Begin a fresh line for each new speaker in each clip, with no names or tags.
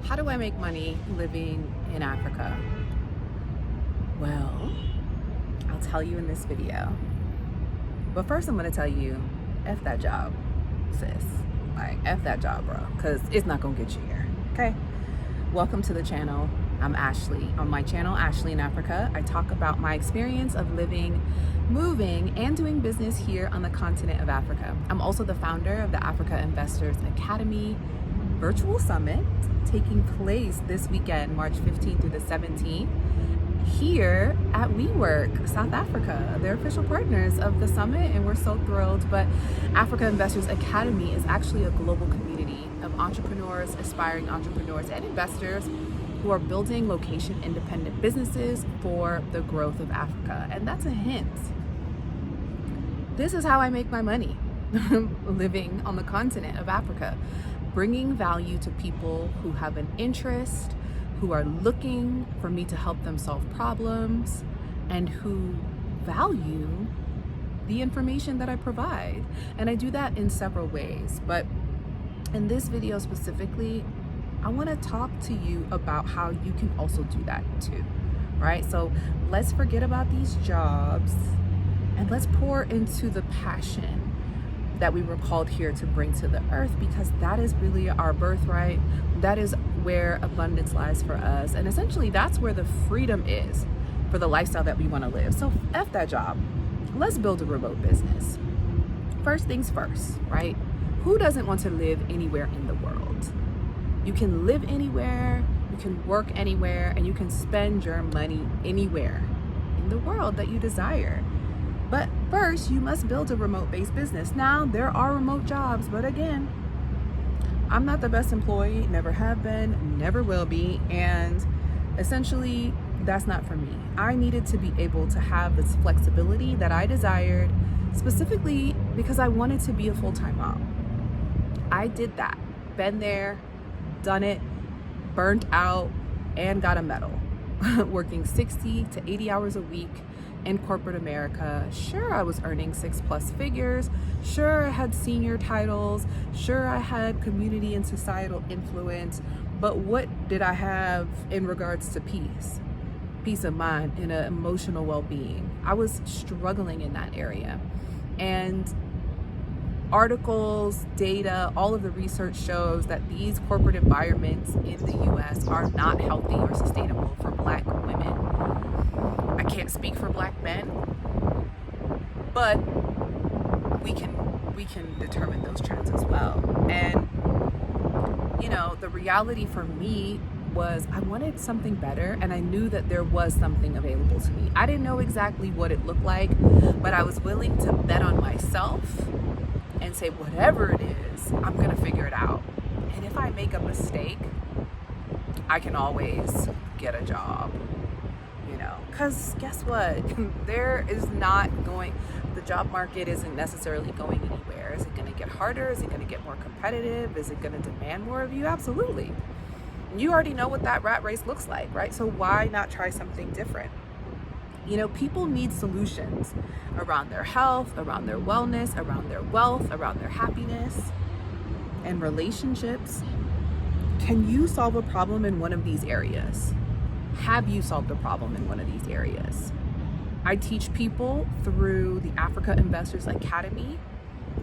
How do I make money living in Africa? Well, I'll tell you in this video. But first I'm gonna tell you, F that job, sis. Like, F that job, bro, because it's not gonna get you here, okay? Welcome to the channel. I'm Ashley. On my channel, Ashley in Africa, I talk about my experience of living, moving, and doing business here on the continent of Africa. I'm also the founder of the Africa Investors Academy virtual summit taking place this weekend, March 15th through the 17th, here at WeWork, South Africa. They're official partners of the summit, and we're so thrilled. But Africa Investors Academy is actually a global community of entrepreneurs, aspiring entrepreneurs, and investors who are building location-independent businesses for the growth of Africa. And that's a hint. This is how I make my money, living on the continent of Africa, bringing value to people who have an interest, who are looking for me to help them solve problems, and who value the information that I provide. And I do that in several ways. But in this video specifically, I want to talk to you about how you can also do that too, right? So let's forget about these jobs and let's pour into the passion that we were called here to bring to the earth, because that is really our birthright. That is where abundance lies for us. And essentially that's where the freedom is for the lifestyle that we want to live. So F that job. Let's build a remote business. First things first, right? Who doesn't want to live anywhere in the world? You can live anywhere, you can work anywhere, and you can spend your money anywhere in the world that you desire. But first, you must build a remote-based business. Now, there are remote jobs, but again, I'm not the best employee, never have been, never will be, and essentially, that's not for me. I needed to be able to have this flexibility that I desired, specifically because I wanted to be a full-time mom. I did that, been there, done it, burnt out, and got a medal. Working 60 to 80 hours a week in corporate America. Sure, I was earning 6+ figures. Sure, I had senior titles. Sure, I had community and societal influence. But what did I have in regards to peace of mind, and emotional well-being? I was struggling in that area. And articles, data, all of the research shows that these corporate environments in the US are not healthy or sustainable for Black women. I can't speak for Black men, but we can determine those trends as well. And you know, the reality for me was I wanted something better, and I knew that there was something available to me. I didn't know exactly what it looked like, but I was willing to bet on myself and say, whatever it is, I'm gonna figure it out. And if I make a mistake, I can always get a job, you know, because guess what? The job market isn't necessarily going anywhere. Is it gonna get harder? Is it gonna get more competitive? Is it gonna demand more of you? Absolutely. You already know what that rat race looks like, right? So why not try something different? You know, people need solutions around their health, around their wellness, around their wealth, around their happiness and relationships. Can you solve a problem in one of these areas? Have you solved a problem in one of these areas? I teach people through the Africa Investors Academy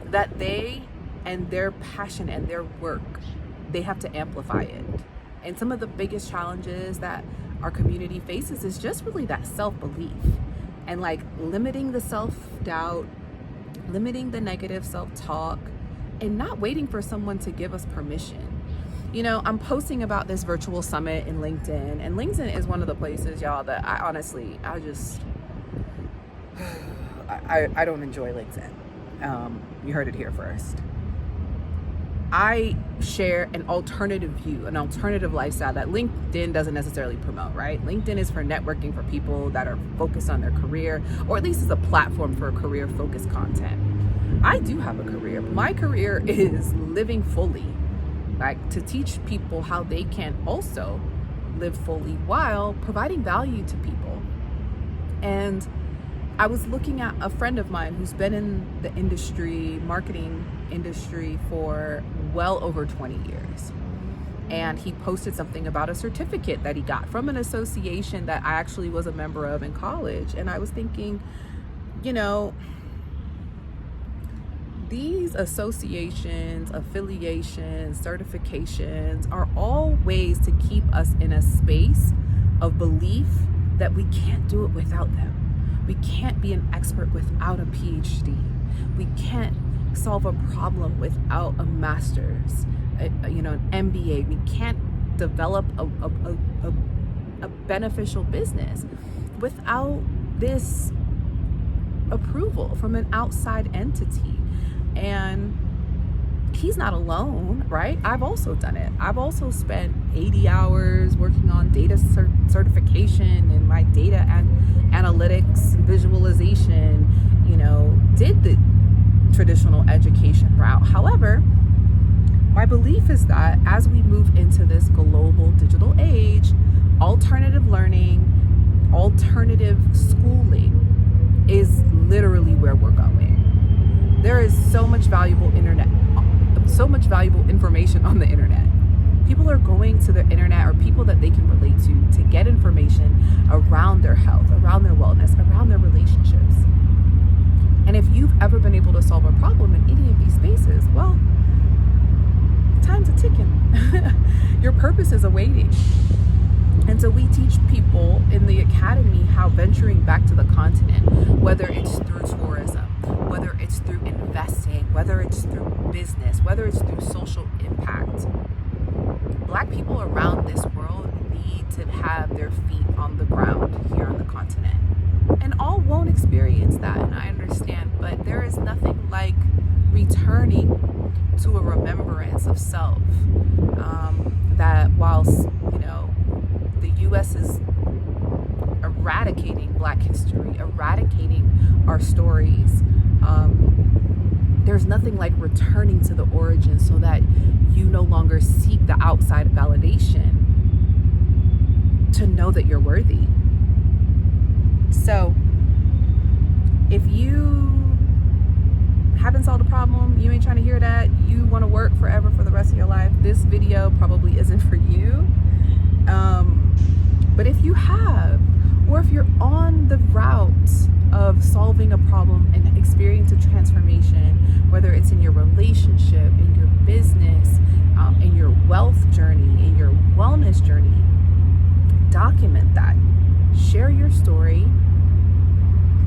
that they and their passion and their work, they have to amplify it. And some of the biggest challenges that our community faces is just really that self-belief and like limiting the self-doubt, limiting the negative self-talk, and not waiting for someone to give us permission. You know, I'm posting about this virtual summit in LinkedIn, and LinkedIn is one of the places, y'all, that I honestly, I don't enjoy LinkedIn. You heard it here first. I share an alternative view, an alternative lifestyle that LinkedIn doesn't necessarily promote, right? LinkedIn is for networking for people that are focused on their career, or at least is a platform for career-focused content. I do have a career. My career is living fully, like to teach people how they can also live fully while providing value to people. And I was looking at a friend of mine who's been in the industry, marketing industry, for well over 20 years. and he posted something about a certificate that he got from an association that I actually was a member of in college. And I was thinking, you know, these associations, affiliations, certifications are all ways to keep us in a space of belief that we can't do it without them. We can't be an expert without a PhD. We can't solve a problem without a master's, an MBA. We can't develop a beneficial business without this approval from an outside entity. And he's not alone, right? I've also done it. I've also spent 80 hours working on data certification and my data and analytics, visualization, did the traditional education route. However, my belief is that as we move into this global digital age, alternative learning, alternative schooling is literally where we're going. There is so much valuable information on the internet. People are going to the internet, or people that they can relate to get information around their health, around their wellness, around their relationships. And if you've ever been able to solve a problem in any of these spaces, well, time's a ticking. Your purpose is awaiting. And so we teach people in the academy how venturing back to the continent, whether it's through tourism, whether it's through investing, whether it's through business, whether it's through social impact, Black people around this world need to have their feet on the ground here on the continent. And all won't experience that, and I understand, but there is nothing like returning to a remembrance of self. That whilst, the U.S. is eradicating Black history, eradicating our stories, there's nothing like returning to the origins so that you no longer seek the outside validation to know that you're worthy. So if you haven't solved a problem, you ain't trying to hear that, you want to work forever for the rest of your life, this video probably isn't for you. But if you have, or if you're on the route of solving a problem and experiencing transformation, whether it's in your relationship, in your business, in your wealth journey, in your wellness journey, document that. Share your story.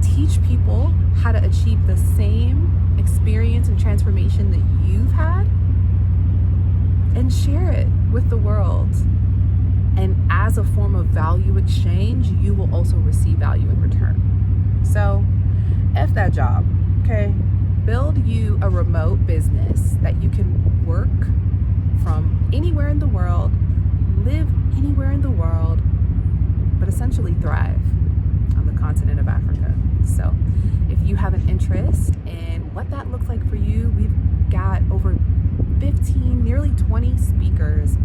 Teach people how to achieve the same experience and transformation that you've had, and share it with the world. And as a form of value exchange, you will also receive value in return. So, F that job, okay? Build you a remote business that you can work from anywhere in the world, live anywhere in the world, but essentially thrive on the continent of Africa. So, if you have an interest in what that looks like for you, we've got over 15, nearly 20 speakers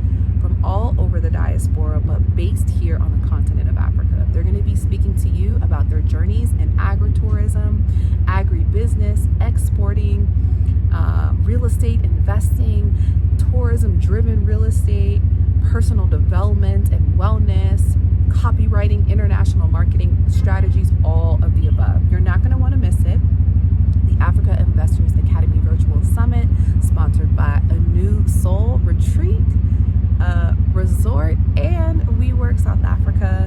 from all over the diaspora, but based here on the continent of Africa. They're going to be speaking to you about their journeys in agritourism, agribusiness, exporting, real estate investing, tourism-driven real estate, personal development and wellness, copywriting, international marketing strategies, all of the above. You're not going to want to miss it. The Africa Investors Academy Virtual Summit, sponsored by A New Soul Retreat, Resort, and WeWork South Africa.